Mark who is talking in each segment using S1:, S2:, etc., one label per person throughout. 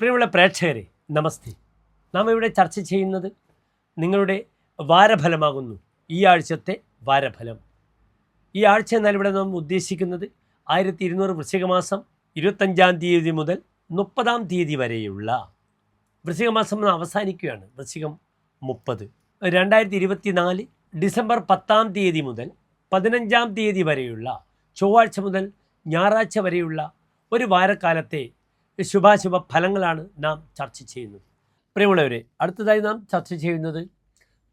S1: പ്രിയമുള്ള പ്രേക്ഷകരെ നമസ്തേ. നാം ഇവിടെ ചർച്ച ചെയ്യുന്നത് നിങ്ങളുടെ വാരഫലമാകുന്നു. ഈ ആഴ്ചത്തെ വാരഫലം. ഈ ആഴ്ച എന്നാൽ ഇവിടെ നാം ഉദ്ദേശിക്കുന്നത് 1200 വൃശ്ചികമാസം 25-ാം തീയതി മുതൽ 30-ാം തീയതി വരെയുള്ള വൃശ്ചികമാസം അവസാനിക്കുകയാണ്. വൃശ്ചികം 30. 2024 ഡിസംബർ 10-ാം തീയതി മുതൽ 15-ാം തീയതി വരെയുള്ള ചൊവ്വാഴ്ച മുതൽ ഞായറാഴ്ച വരെയുള്ള ഒരു വാരക്കാലത്തെ ശുഭാശുഭ ഫലങ്ങളാണ് നാം ചർച്ച ചെയ്യുന്നത്. പ്രിയമുള്ളവരെ, അടുത്തതായി നാം ചർച്ച ചെയ്യുന്നത്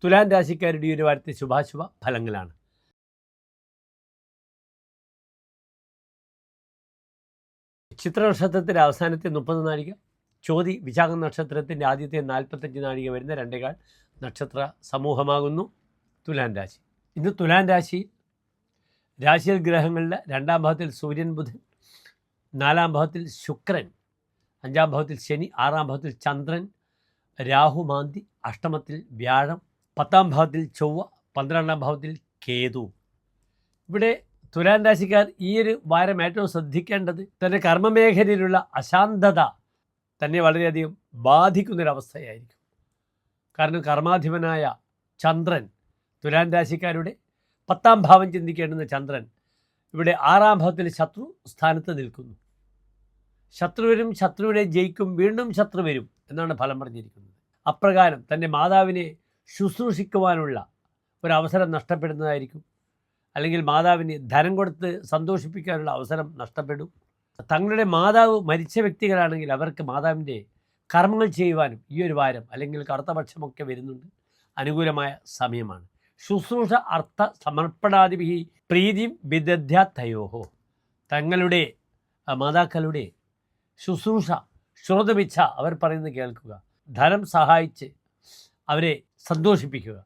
S1: തുലാം രാശിക്കാരുടെ ഒരു വാരത്തെ ശുഭാശുഭ ഫലങ്ങളാണ്. ചിത്ര നക്ഷത്രത്തിൻ്റെ അവസാനത്തെ 30 നാഴിക, ചോതി വിശാഖ നക്ഷത്രത്തിൻ്റെ ആദ്യത്തെ 45 നാഴിക വരുന്ന 2 നക്ഷത്ര സമൂഹമാകുന്നു തുലാം രാശി. ഇന്ന് തുലാം രാശി രാശിയിൽ ഗ്രഹങ്ങളുടെ 2-ാം ഭാവത്തിൽ സൂര്യൻ, ബുധൻ, 4-ാം ഭാവത്തിൽ ശുക്രൻ, 5-ാം ഭാവത്തിൽ ശനി, 6-ാം ഭാവത്തിൽ ചന്ദ്രൻ, രാഹു, മാന്തി, അഷ്ടമത്തിൽ വ്യാഴം, 10-ാം ഭാവത്തിൽ ചൊവ്വ, 12-ാം ഭാവത്തിൽ കേതു. ഇവിടെ തുലാം രാശിക്കാർ ഈ ഒരു വാരം ഏറ്റവും ശ്രദ്ധിക്കേണ്ടത് തൻ്റെ കർമ്മമേഖലയിലുള്ള അശാന്തത തന്നെ വളരെയധികം ബാധിക്കുന്നൊരവസ്ഥയായിരിക്കും. കാരണം കർമാധിപനായ ചന്ദ്രൻ, തുലാം രാശിക്കാരുടെ 10-ാം ഭാവം ചിന്തിക്കേണ്ടുന്ന ചന്ദ്രൻ ഇവിടെ 6-ാം ഭാവത്തിൽ ശത്രു സ്ഥാനത്ത് നിൽക്കുന്നു. ശത്രു വരും, ശത്രുവിനെ ജയിക്കും, വീണ്ടും ശത്രു വരും എന്നാണ് ഫലം പറഞ്ഞിരിക്കുന്നത്. അപ്രകാരം തൻ്റെ മാതാവിനെ ശുശ്രൂഷിക്കുവാനുള്ള ഒരവസരം നഷ്ടപ്പെടുന്നതായിരിക്കും. അല്ലെങ്കിൽ മാതാവിന് ധനം കൊടുത്ത് സന്തോഷിപ്പിക്കാനുള്ള അവസരം നഷ്ടപ്പെടും. തങ്ങളുടെ മാതാവ് മരിച്ച വ്യക്തികളാണെങ്കിൽ അവർക്ക് മാതാവിൻ്റെ കർമ്മങ്ങൾ ചെയ്യുവാനും ഈ ഒരു വാരം അല്ലെങ്കിൽ കറുത്തപക്ഷമൊക്കെ വരുന്നുണ്ട്. അനുകൂലമായ സമയമാണ്. ശുശ്രൂഷ അർത്ഥ സമർപ്പണാദിഭി പ്രീതിം വിദധ്യാത്തയോഹോ. തങ്ങളുടെ മാതാക്കളുടെ ശുശ്രൂഷ, ശ്രോതമിച്ഛ, അവർ പറയുന്നത് കേൾക്കുക, ധനം സഹായിച്ച് അവരെ സന്തോഷിപ്പിക്കുക,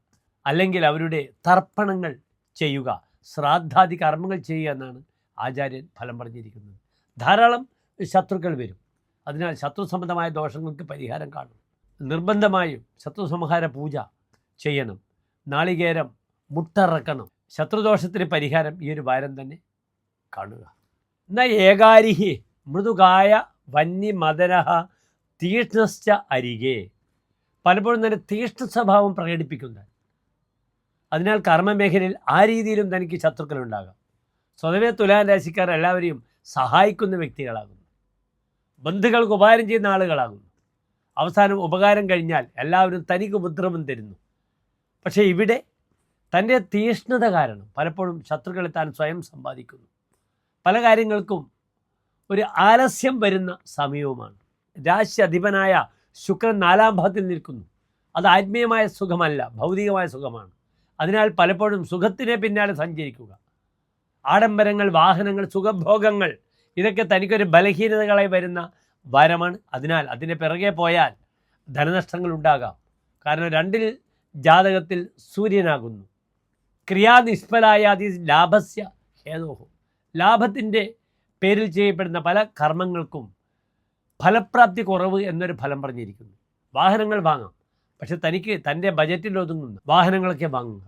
S1: അല്ലെങ്കിൽ അവരുടെ തർപ്പണങ്ങൾ ചെയ്യുക, ശ്രാദ്ധാദി കർമ്മങ്ങൾ ചെയ്യുക എന്നാണ് ആചാര്യൻ ഫലം പറഞ്ഞിരിക്കുന്നത്. ധാരാളം ശത്രുക്കൾ വരും. അതിനാൽ ശത്രു സംബന്ധമായ ദോഷങ്ങൾക്ക് പരിഹാരം കാണും. നിർബന്ധമായും ശത്രുസംഹാര പൂജ ചെയ്യണം. നാളികേരം മുട്ടറക്കണം. ശത്രുദോഷത്തിന് പരിഹാരം ഈ ഒരു വാരം തന്നെ കാണുക. എന്നാൽ ഏകാരിഹി മൃദുകായ വന്യമദനഹ തീഷ്ണശ്ച അരികെ. പലപ്പോഴും തന്നെ തീഷ്ണ സ്വഭാവം പ്രകടിപ്പിക്കുന്നത്. അതിനാൽ കർമ്മമേഖലയിൽ ആ രീതിയിലും തനിക്ക് ശത്രുക്കളുണ്ടാകാം. സ്വതവേ തുലാം രാശിക്കാർ എല്ലാവരെയും സഹായിക്കുന്ന വ്യക്തികളാകുന്നു. ബന്ധുക്കൾക്ക് ഉപകാരം ചെയ്യുന്ന ആളുകളാകുന്നു. അവസാനം ഉപകാരം കഴിഞ്ഞാൽ എല്ലാവരും തനിക്ക് ഉപദ്രവം തരുന്നു. പക്ഷേ ഇവിടെ തൻ്റെ തീഷ്ണത കാരണം പലപ്പോഴും ശത്രുക്കളെ താൻ സ്വയം സമ്പാദിക്കുന്നു. പല കാര്യങ്ങൾക്കും ഒരു ആലസ്യം വരുന്ന സമയവുമാണ്. രാശി അധിപനായ ശുക്രൻ 4-ാം ഭാവത്തിൽ നിൽക്കുന്നു. അത് ആത്മീയമായ സുഖമല്ല, ഭൗതികമായ സുഖമാണ്. അതിനാൽ പലപ്പോഴും സുഖത്തിനെ പിന്നാലെ സഞ്ചരിക്കുക, ആഡംബരങ്ങൾ, വാഹനങ്ങൾ, സുഖഭോഗങ്ങൾ, ഇതൊക്കെ തനിക്കൊരു ബലഹീനതകളായി വരുന്ന വാരമാണ്. അതിനാൽ അതിൻ്റെ പിറകെ പോയാൽ ധനനഷ്ടങ്ങൾ ഉണ്ടാകാം. കാരണം 2-ൽ ജാതകത്തിൽ സൂര്യനാകുന്നു. ക്രിയാനിഷ്ഫലായാതി ലാഭസ്യ ഹേതോഹോ. ലാഭത്തിൻ്റെ പേരിൽ ചെയ്യപ്പെടുന്ന പല കർമ്മങ്ങൾക്കും ഫലപ്രാപ്തി കുറവ് എന്നൊരു ഫലം പറഞ്ഞിരിക്കുന്നു. വാഹനങ്ങൾ വാങ്ങാം, പക്ഷെ തനിക്ക് തൻ്റെ ബജറ്റിൽ ഒതുങ്ങുന്ന വാഹനങ്ങളൊക്കെ വാങ്ങുക.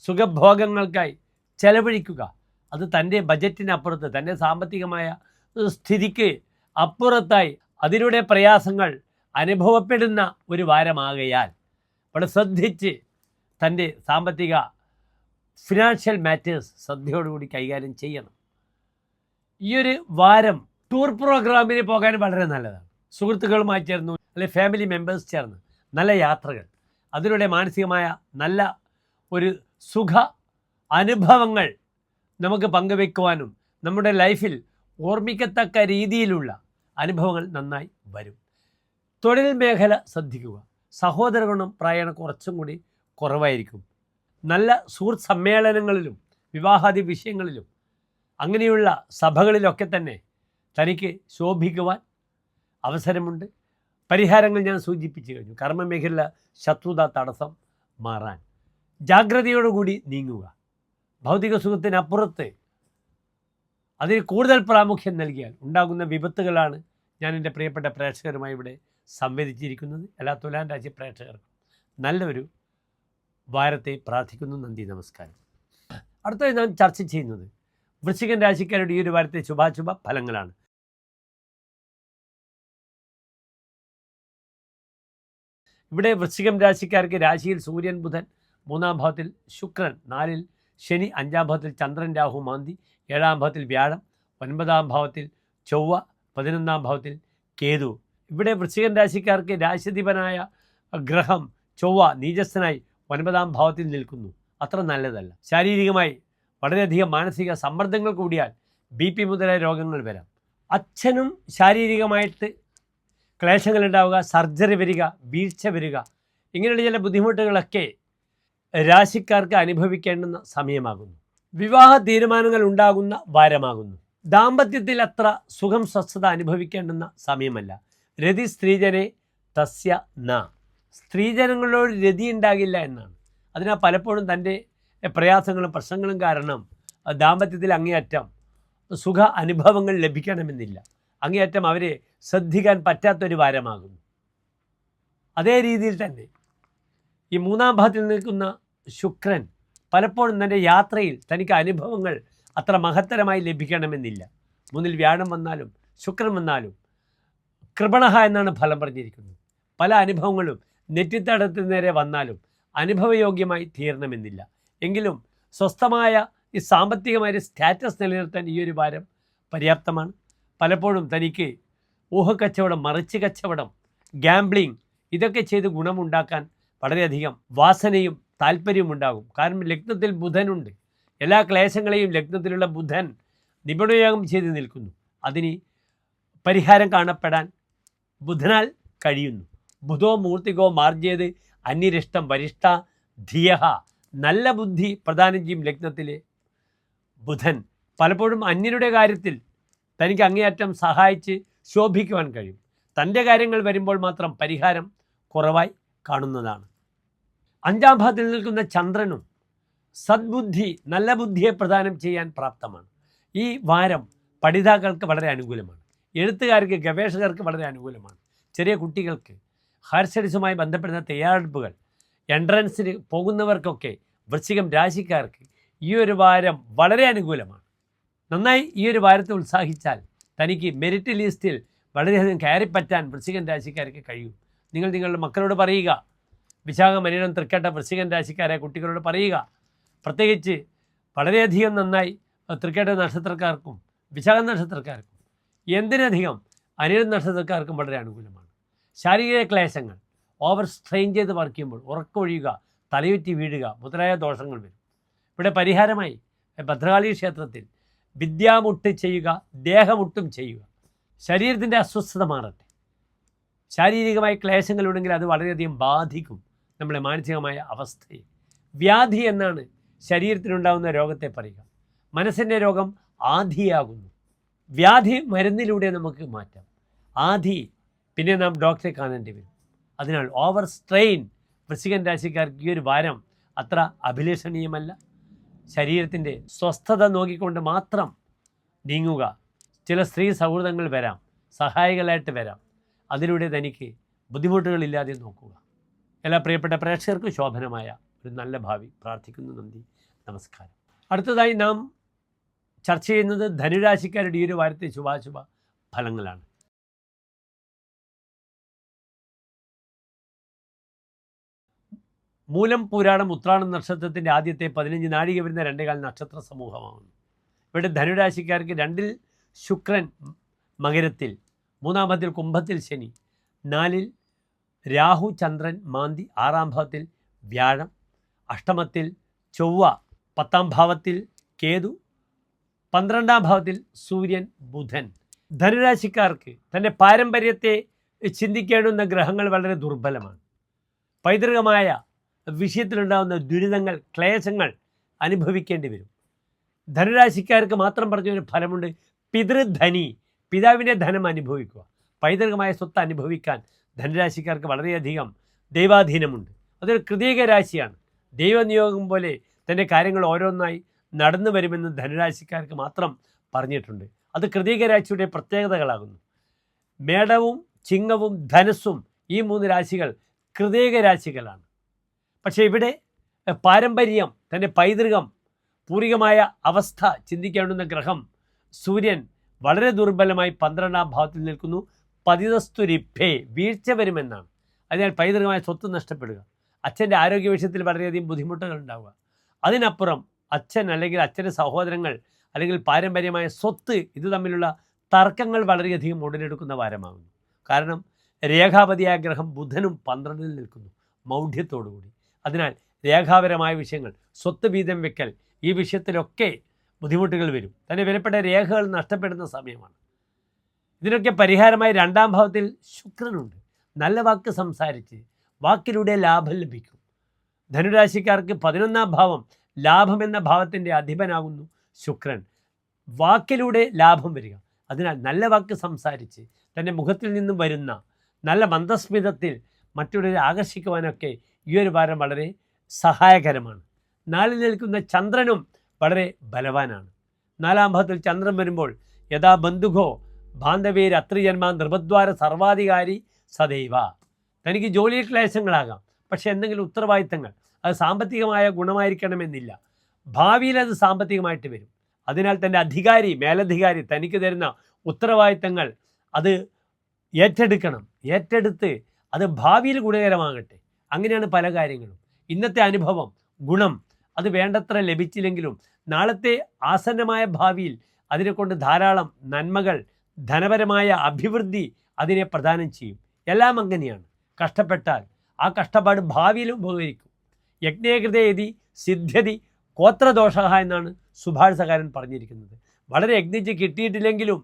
S1: സുഖഭോഗങ്ങൾക്കായി ചെലവഴിക്കുക. അത് തൻ്റെ ബജറ്റിനപ്പുറത്ത്, തൻ്റെ സാമ്പത്തികമായ സ്ഥിതിക്ക് അപ്പുറത്തായി അതിലൂടെ പ്രയാസങ്ങൾ അനുഭവപ്പെടുന്ന ഒരു വാരമാകയാൽ വളരെ ശ്രദ്ധിച്ച് തൻ്റെ സാമ്പത്തിക ഫിനാൻഷ്യൽ മാറ്റേഴ്സ് ശ്രദ്ധയോടുകൂടി കൈകാര്യം ചെയ്യണം. ഈ ഒരു വാരം ടൂർ പ്രോഗ്രാമിന് പോകാൻ വളരെ നല്ലതാണ്. സുഹൃത്തുക്കളുമായി ചേർന്നു അല്ലെങ്കിൽ ഫാമിലി മെമ്പേഴ്സ് ചേർന്ന് നല്ല യാത്രകൾ, അതിലൂടെ മാനസികമായ നല്ല ഒരു സുഖ അനുഭവങ്ങൾ നമുക്ക് പങ്കുവെക്കുവാനും നമ്മുടെ ലൈഫിൽ ഓർമ്മിക്കത്തക്ക രീതിയിലുള്ള അനുഭവങ്ങൾ നന്നായി വരും. തൊഴിൽ മേഖല ശ്രദ്ധിക്കുക. സഹോദര ഗുണം പ്രായണ കുറച്ചും കൂടി കുറവായിരിക്കും. നല്ല സുഹൃത്ത് സമ്മേളനങ്ങളിലും വിവാഹാദി വിഷയങ്ങളിലും അങ്ങനെയുള്ള സഭകളിലൊക്കെ തന്നെ തനിക്ക് ശോഭിക്കുവാൻ അവസരമുണ്ട്. പരിഹാരങ്ങൾ ഞാൻ സൂചിപ്പിച്ചു കഴിഞ്ഞു. കർമ്മമേഖല ശത്രുത തടസ്സം മാറാൻ ജാഗ്രതയോടുകൂടി നീങ്ങുക. ഭൗതിക സുഖത്തിനപ്പുറത്ത് അതിന് കൂടുതൽ പ്രാമുഖ്യം നൽകിയാൽ ഉണ്ടാകുന്ന വിപത്തുകളാണ് ഞാൻ എൻ്റെ പ്രിയപ്പെട്ട പ്രേക്ഷകരുമായി ഇവിടെ സംവദിച്ചിരിക്കുന്നത്. എല്ലാ തുലാം രാശി പ്രേക്ഷകർക്കും നല്ലൊരു വാരത്തെ പ്രാർത്ഥിക്കുന്നു. നന്ദി, നമസ്കാരം. അടുത്തത് നാം ചർച്ച ചെയ്യുന്നത് വൃശ്ചികം രാശിക്കാരുടെ ഈ ഒരു വാരത്തെ ശുഭാശുഭ ഫലങ്ങളാണ്. ഇവിടെ വൃശ്ചികം രാശിക്കാർക്ക് രാശിയിൽ സൂര്യൻ ബുധൻ, 3-ാം ഭാവത്തിൽ ശുക്രൻ, 4-ൽ ശനി, 5-ാം ഭാവത്തിൽ ചന്ദ്രൻ രാഹു മാന്തി, 7-ാം ഭാവത്തിൽ വ്യാഴം, 9-ാം ഭാവത്തിൽ ചൊവ്വ, 11-ാം ഭാവത്തിൽ കേതു. ഇവിടെ വൃശ്ചികം രാശിക്കാർക്ക് രാശിധിപനായ ഗ്രഹം ചൊവ്വ നീചസ്ഥനായി 9-ാം ഭാവത്തിൽ നിൽക്കുന്നു. അത്ര നല്ലതല്ല. ശാരീരികമായി വളരെയധികം മാനസിക സമ്മർദ്ദങ്ങൾ കൂടിയാൽ BP മുതലായ രോഗങ്ങൾ വരാം. അച്ഛനും ശാരീരികമായിട്ട് ക്ലേശങ്ങളുണ്ടാവുക, സർജറി വരിക, വീഴ്ച വരിക, ഇങ്ങനെയുള്ള ചില ബുദ്ധിമുട്ടുകളൊക്കെ രാശിക്കാർക്ക് അനുഭവിക്കേണ്ടുന്ന സമയമാകുന്നു. വിവാഹ തീരുമാനങ്ങൾ ഉണ്ടാകുന്ന വാരമാകുന്നു. ദാമ്പത്യത്തിൽ അത്ര സുഖം സ്വസ്ഥത അനുഭവിക്കേണ്ടുന്ന സമയമല്ല. രതി സ്ത്രീജനെ തസ്യ ന. സ്ത്രീജനങ്ങളോട് രതി ഉണ്ടാകില്ല എന്നാണ്. അതിനാൽ പലപ്പോഴും തൻ്റെ പ്രയാസങ്ങളും പ്രശ്നങ്ങളും കാരണം ദാമ്പത്യത്തിൽ അങ്ങേയറ്റം സുഖ അനുഭവങ്ങൾ ലഭിക്കണമെന്നില്ല. അങ്ങേയറ്റം അവരെ ശ്രദ്ധിക്കാൻ പറ്റാത്തൊരു വാരമാകുന്നു. അതേ രീതിയിൽ തന്നെ ഈ 3-ാം ഭാവത്തിൽ നിൽക്കുന്ന ശുക്രൻ പലപ്പോഴും തൻ്റെ യാത്രയിൽ തനിക്ക് അനുഭവങ്ങൾ അത്ര മഹത്തരമായി ലഭിക്കണമെന്നില്ല. 3-ൽ വ്യാഴം വന്നാലും ശുക്രൻ വന്നാലും കൃപണഹ എന്നാണ് ഫലം പറഞ്ഞിരിക്കുന്നത്. പല അനുഭവങ്ങളും നെറ്റിത്തടത്തിന് നേരെ വന്നാലും അനുഭവയോഗ്യമായി തീരണമെന്നില്ല. എങ്കിലും സ്വസ്ഥമായ ഈ സാമ്പത്തികമായ സ്റ്റാറ്റസ് നിലനിർത്താൻ ഈ ഒരു വാരം പര്യാപ്തമാണ്. പലപ്പോഴും തനിക്ക് ഊഹക്കച്ചവടം, മറിച്ച് കച്ചവടം, ഗാംബ്ലിംഗ് ഇതൊക്കെ ചെയ്ത് ഗുണമുണ്ടാക്കാൻ വളരെയധികം വാസനയും താല്പര്യവും ഉണ്ടാകും. കാരണം ലഗ്നത്തിൽ ബുധനുണ്ട്. എല്ലാ ക്ലേശങ്ങളെയും ലഗ്നത്തിലുള്ള ബുധൻ നിപുണയോഗം ചെയ്ത് നിൽക്കുന്നു. അതിന് പരിഹാരം കാണപ്പെടാൻ ബുധനാൽ കഴിയുന്നു. ബുധോ മൂർത്തികോ മാർജ്യേത് അന്യരിഷ്ടം വരിഷ്ഠ ധിയഹ. നല്ല ബുദ്ധി പ്രദാനം ചെയ്യും ലഗ്നത്തിലെ ബുധൻ. പലപ്പോഴും അന്യരുടെ കാര്യത്തിൽ തനിക്ക് അങ്ങേയറ്റം സഹായിച്ച് ശോഭിക്കുവാൻ കഴിയും. തൻ്റെ കാര്യങ്ങൾ വരുമ്പോൾ മാത്രം പരിഹാരം കുറവായി കാണുന്നതാണ്. 5-ാം ഭാവത്തിൽ നിൽക്കുന്ന ചന്ദ്രനും സദ്ബുദ്ധി, നല്ല ബുദ്ധിയെ പ്രദാനം ചെയ്യാൻ പ്രാപ്തമാണ്. ഈ വാരം പഠിതാക്കൾക്ക് വളരെ അനുകൂലമാണ്. എഴുത്തുകാർക്ക്, ഗവേഷകർക്ക് വളരെ അനുകൂലമാണ്. ചെറിയ കുട്ടികൾക്ക്, ഹയർ സ്റ്റഡീസുമായി ബന്ധപ്പെടുന്ന തയ്യാറെടുപ്പുകൾ, എൻട്രൻസിന് പോകുന്നവർക്കൊക്കെ വൃശ്ചികം രാശിക്കാർക്ക് ഈ ഒരു വാരം വളരെ അനുകൂലമാണ്. നന്നായി ഈ ഒരു വാരത്തെ ഉത്സാഹിച്ചാൽ തനിക്ക് മെറിറ്റ് ലിസ്റ്റിൽ വളരെയധികം കയറിപ്പറ്റാൻ വൃശ്ചികം രാശിക്കാർക്ക് കഴിയും. നിങ്ങൾ നിങ്ങളുടെ മക്കളോട് പറയുക, വിശാഖം, അനിഴം, തൃക്കേട്ട വൃശ്ചികം രാശിക്കാരായ കുട്ടികളോട് പറയുക. പ്രത്യേകിച്ച് വളരെയധികം നന്നായി തൃക്കേട്ട നക്ഷത്രക്കാർക്കും വിശാഖ നക്ഷത്രക്കാർക്കും, എന്തിനധികം അനിഴം നക്ഷത്രക്കാർക്കും വളരെ അനുകൂലമാണ്. ശാരീരിക ക്ലേശങ്ങൾ, ഓവർ സ്ട്രെയിൻ ചെയ്ത് വർക്ക് ചെയ്യുമ്പോൾ ഉറക്കമൊഴിയുക, തലയുറ്റി വീഴുക മുതലായ ദോഷങ്ങൾ വരും. ഇവിടെ പരിഹാരമായി ഭദ്രകാളി ക്ഷേത്രത്തിൽ വിദ്യാമുട്ട് ചെയ്യുക, ദേഹമുട്ടും ചെയ്യുക. ശരീരത്തിൻ്റെ അസ്വസ്ഥത മാറട്ടെ. ശാരീരികമായ ക്ലേശങ്ങളുണ്ടെങ്കിൽ അത് വളരെയധികം ബാധിക്കും നമ്മളെ മാനസികമായ അവസ്ഥയെ. വ്യാധി എന്നാണ് ശരീരത്തിനുണ്ടാകുന്ന രോഗത്തെ പറയുക. മനസ്സിൻ്റെ രോഗം ആധിയാകുന്നു. വ്യാധി മരുന്നിലൂടെ നമുക്ക് മാറ്റാം. ആധി പിന്നെ നാം ഡോക്ടറെ കാണേണ്ടി വരും. അതിനാൽ ഓവർ സ്ട്രെയിൻ വൃശ്ചികം രാശിക്കാർക്ക് ഈ ഒരു വാരം അത്ര അഭിലഷണീയമല്ല. ശരീരത്തിൻ്റെ സ്വസ്ഥത നോക്കിക്കൊണ്ട് മാത്രം നീങ്ങുക. ചില സ്ത്രീ സൗഹൃദങ്ങൾ വരാം, സഹായികളായിട്ട് വരാം. അതിലൂടെ തനിക്ക് ബുദ്ധിമുട്ടുകളില്ലാതെ നോക്കുക. എല്ലാ പ്രിയപ്പെട്ട പ്രേക്ഷകർക്കും ശോഭനമായ ഒരു നല്ല ഭാവി പ്രാർത്ഥിക്കുന്നു. നന്ദി, നമസ്കാരം. അടുത്തതായി നാം ചർച്ച ചെയ്യുന്നത് ധനുരാശിക്കാരുടെ ഈ ഒരു വാരത്തെ ശുഭാശുഭ ഫലങ്ങളാണ്. മൂലം, പൂരാടം, ഉത്രാടം നക്ഷത്രത്തിൻ്റെ ആദ്യത്തെ 15 നാഴിക വരുന്ന 2 നക്ഷത്ര സമൂഹമാകുന്നു. ഇവിടെ ധനുരാശിക്കാർക്ക് 2-ൽ ശുക്രൻ മകരത്തിൽ, 3-ാം ഭാവത്തിൽ കുംഭത്തിൽ ശനി, 4-ൽ രാഹു ചന്ദ്രൻ മാന്തി, 6-ാം ഭാവത്തിൽ വ്യാഴം, അഷ്ടമത്തിൽ ചൊവ്വ, 10-ാം ഭാവത്തിൽ കേതു, 12-ാം ഭാവത്തിൽ സൂര്യൻ ബുധൻ. ധനുരാശിക്കാർക്ക് തൻ്റെ പാരമ്പര്യത്തെ ചിന്തിക്കേണ്ടുന്ന ഗ്രഹങ്ങൾ വളരെ ദുർബലമാണ്. പൈതൃകമായ വിഷയത്തിലുണ്ടാകുന്ന ദുരിതങ്ങൾ, ക്ലേശങ്ങൾ അനുഭവിക്കേണ്ടി വരും. ധനുരാശിക്കാർക്ക് മാത്രം പറഞ്ഞൊരു ഫലമുണ്ട്. പിതൃധനി, പിതാവിൻ്റെ ധനം അനുഭവിക്കുക. പൈതൃകമായ സ്വത്ത് അനുഭവിക്കാൻ ധനുരാശിക്കാർക്ക് വളരെയധികം ദൈവാധീനമുണ്ട്. അതൊരു കൃതീക രാശിയാണ്. ദൈവനിയോഗം പോലെ തൻ്റെ കാര്യങ്ങൾ ഓരോന്നായി നടന്നു വരുമെന്ന് ധനുരാശിക്കാർക്ക് മാത്രം പറഞ്ഞിട്ടുണ്ട്. അത് കൃതീക രാശിയുടെ പ്രത്യേകതകളാകുന്നു. മേടവും ചിങ്ങവും ധനുസ്സും ഈ 3 രാശികൾ കൃതീക രാശികളാണ്. പക്ഷേ ഇവിടെ പാരമ്പര്യം, തൻ്റെ പൈതൃകം, പൂർവികമായ അവസ്ഥ ചിന്തിക്കേണ്ടുന്ന ഗ്രഹം സൂര്യൻ വളരെ ദുർബലമായി 12-ാം ഭാവത്തിൽ നിൽക്കുന്നു. പതിതസ്തുരിഭേ, വീഴ്ച വരുമെന്നാണ്. അതിനാൽ പൈതൃകമായ സ്വത്ത് നഷ്ടപ്പെടുക, അച്ഛൻ്റെ ആരോഗ്യ വിഷയത്തിൽ വളരെയധികം ബുദ്ധിമുട്ടുകൾ ഉണ്ടാവുക. അതിനപ്പുറം അച്ഛൻ അല്ലെങ്കിൽ അച്ഛൻ്റെ സഹോദരങ്ങൾ അല്ലെങ്കിൽ പാരമ്പര്യമായ സ്വത്ത് ഇത് തമ്മിലുള്ള തർക്കങ്ങൾ വളരെയധികം ഉടലെടുക്കുന്ന വാരമാകുന്നു. കാരണം രേഖാപതിയായ ഗ്രഹം ബുധനും 12-ൽ നിൽക്കുന്നു മൗഢ്യത്തോടുകൂടി. അതിനാൽ രേഖാപരമായ വിഷയങ്ങൾ, സ്വത്ത് വീതം വെക്കൽ, ഈ വിഷയത്തിലൊക്കെ ബുദ്ധിമുട്ടുകൾ വരും. തന്നെ വിലപ്പെട്ട രേഖകൾ നഷ്ടപ്പെടുന്ന സമയമാണ്. ഇതിനൊക്കെ പരിഹാരമായി 2-ാം ഭാവത്തിൽ ശുക്രനുണ്ട്. നല്ല വാക്ക് സംസാരിച്ച് വാക്കിലൂടെ ലാഭം ലഭിക്കും. ധനുരാശിക്കാർക്ക് 11-ാം ഭാവം ലാഭം എന്ന ഭാവത്തിൻ്റെ അധിപനാകുന്നു ശുക്രൻ. വാക്കിലൂടെ ലാഭം വരിക. അതിനാൽ നല്ല വാക്ക് സംസാരിച്ച് തൻ്റെ മുഖത്തിൽ നിന്നും വരുന്ന നല്ല മന്ദസ്മിതത്തിൽ മറ്റുള്ളവരെ ആകർഷിക്കുവാനൊക്കെ ഈ ഒരു വാരം വളരെ സഹായകരമാണ്. 4-ൽ നിൽക്കുന്ന ചന്ദ്രനും വളരെ ബലവാനാണ്. 4-ാം ഭാവത്തിൽ ചന്ദ്രൻ വരുമ്പോൾ യഥാ ബന്ധുഘോ ബാന്ധവേർ അത്രിജന്മ നിർഭദ്വാര സർവാധികാരി സദൈവ. തനിക്ക് ജോലിയിൽ ക്ലേശങ്ങളാകാം, പക്ഷേ എന്തെങ്കിലും ഉത്തരവാദിത്തങ്ങൾ, അത് സാമ്പത്തികമായ ഗുണമായിരിക്കണമെന്നില്ല. ഭാവിയിൽ അത് സാമ്പത്തികമായിട്ട് വരും. അതിനാൽ തൻ്റെ അധികാരി, മേലധികാരി തനിക്ക് തരുന്ന ഉത്തരവാദിത്തങ്ങൾ അത് ഏറ്റെടുക്കണം. ഏറ്റെടുത്ത് അത് ഭാവിയിൽ ഗുണകരമാകട്ടെ. അങ്ങനെയാണ് പല കാര്യങ്ങളും. ഇന്നത്തെ അനുഭവം, ഗുണം അത് വേണ്ടത്ര ലഭിച്ചില്ലെങ്കിലും നാളത്തെ ആസന്നമായ ഭാവിയിൽ അതിനെക്കൊണ്ട് ധാരാളം നന്മകൾ, ധനപരമായ അഭിവൃദ്ധി അതിനെ പ്രദാനം ചെയ്യും. എല്ലാം അങ്ങനെയാണ്. കഷ്ടപ്പെട്ടാൽ ആ കഷ്ടപ്പാട് ഭാവിയിലും ഉപകരിക്കും. യജ്ഞേകൃതേതി സിദ്ധ്യതി കോത്രദോഷ എന്നാണ് സുഭാഷിതകാരൻ പറഞ്ഞിരിക്കുന്നത്. വളരെ യജ്ഞിച്ച് കിട്ടിയിട്ടില്ലെങ്കിലും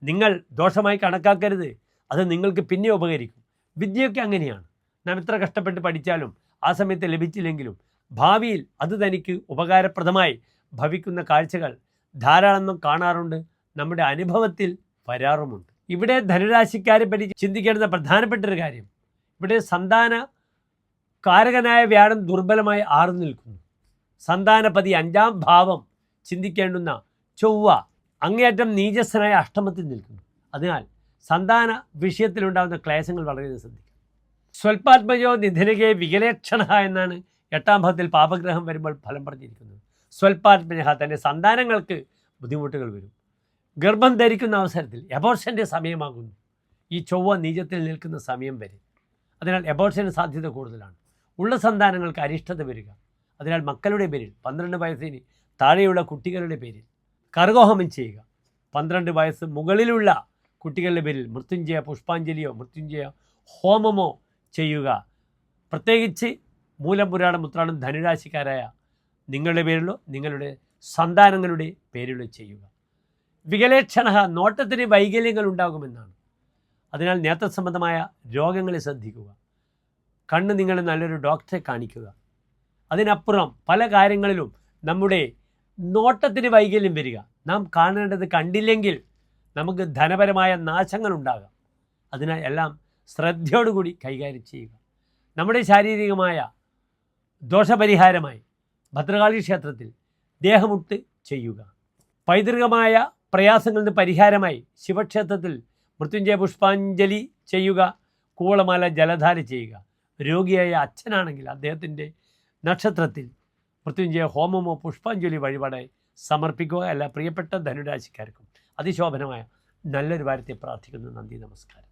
S1: നിങ്ങൾ ദോഷമായി കണക്കാക്കരുത്. അത് നിങ്ങൾക്ക് പിന്നെ ഉപകരിക്കും. വിദ്യയൊക്കെ അങ്ങനെയാണ്. നാം എത്ര കഷ്ടപ്പെട്ട് പഠിച്ചാലും ആ സമയത്ത് ലഭിച്ചില്ലെങ്കിലും ഭാവിയിൽ അത് തനിക്ക് ഉപകാരപ്രദമായി ഭവിക്കുന്ന കാഴ്ചകൾ ധാരാളം കാണാറുണ്ട്, നമ്മുടെ അനുഭവത്തിൽ വരാറുമുണ്ട്. ഇവിടെ ധനുരാശിക്കാരെ പറ്റി ചിന്തിക്കേണ്ടുന്ന പ്രധാനപ്പെട്ട ഒരു കാര്യം, ഇവിടെ സന്താന കാരകനായ വ്യാഴം ദുർബലമായി ആർന്നു നിൽക്കുന്നു. സന്താനപതി 5-ാം ഭാവം ചിന്തിക്കേണ്ടുന്ന ചൊവ്വ അങ്ങേയറ്റം നീചസ്ഥനായ അഷ്ടമത്തിൽ നിൽക്കുന്നു. അതിനാൽ സന്താന വിഷയത്തിലുണ്ടാകുന്ന ക്ലേശങ്ങൾ വളരെ ശ്രദ്ധിക്കും. സ്വൽപാത്മജോ നിധനകെ വികലേക്ഷണ എന്നാണ് 8-ാം ഭാവത്തിൽ പാപഗ്രഹം വരുമ്പോൾ ഫലം പറഞ്ഞിരിക്കുന്നത്. സ്വൽപാത്മജ തൻ്റെ സന്താനങ്ങൾക്ക് ബുദ്ധിമുട്ടുകൾ വരും. ഗർഭം ധരിക്കുന്ന അവസരത്തിൽ എബോർഷൻ്റെ സമയമാകുന്നു ഈ ചൊവ്വ നീചത്തിൽ നിൽക്കുന്ന സമയം വരെ. അതിനാൽ എബോർഷന് സാധ്യത കൂടുതലാണ്. ഉള്ള സന്താനങ്ങൾക്ക് അരിഷ്ടത വരിക. അതിനാൽ മക്കളുടെ പേരിൽ 12 വയസ്സിന് താഴെയുള്ള കുട്ടികളുടെ പേരിൽ കർഗോഹമം ചെയ്യുക. 12 വയസ്സ് മുകളിലുള്ള കുട്ടികളുടെ പേരിൽ മൃത്യുഞ്ജയ പുഷ്പാഞ്ജലിയോ മൃത്യുഞ്ജയ ഹോമമോ ചെയ്യുക. പ്രത്യേകിച്ച് മൂലം പുരാണം ഉത്രാടം ധനുരാശിക്കാരായ നിങ്ങളുടെ പേരിലോ നിങ്ങളുടെ സന്താനങ്ങളുടെ പേരിലോ ചെയ്യുക. വികലേക്ഷണ നോട്ടത്തിന് വൈകല്യങ്ങൾ ഉണ്ടാകുമെന്നാണ്. അതിനാൽ നേത്രസംബന്ധമായ രോഗങ്ങളെ ശ്രദ്ധിക്കുക. കണ്ണ് നിങ്ങൾ നല്ലൊരു ഡോക്ടറെ കാണിക്കുക. അതിനപ്പുറം പല കാര്യങ്ങളിലും നമ്മുടെ നോട്ടത്തിന് വൈകല്യം വരിക. നാം കാണേണ്ടത് കണ്ടില്ലെങ്കിൽ നമുക്ക് ധനപരമായ നാശങ്ങൾ ഉണ്ടാകാം. അതിനാൽ എല്ലാം ശ്രദ്ധയോടുകൂടി കൈകാര്യം ചെയ്യുക. നമ്മുടെ ശാരീരികമായ ദോഷപരിഹാരമായി ഭദ്രകാളി ക്ഷേത്രത്തിൽ ദേഹമുട്ട് ചെയ്യുക. പൈതൃകമായ പ്രയാസങ്ങളിൽ നിന്ന് പരിഹാരമായി ശിവക്ഷേത്രത്തിൽ മൃത്യുഞ്ജയ പുഷ്പാഞ്ജലി ചെയ്യുക. കൂവളമാല ജലധാര ചെയ്യുക. രോഗിയായ അച്ഛനാണെങ്കിൽ അദ്ദേഹത്തിൻ്റെ നക്ഷത്രത്തിൽ മൃത്യുഞ്ജയ ഹോമമോ പുഷ്പാഞ്ജലി വഴിപാടായി സമർപ്പിക്കുക. എല്ലാ പ്രിയപ്പെട്ട ധനുരാശിക്കാർക്കും അതിശോഭനമായ നല്ലൊരു വാരത്തെ പ്രാർത്ഥിക്കുന്നു. നന്ദി, നമസ്കാരം.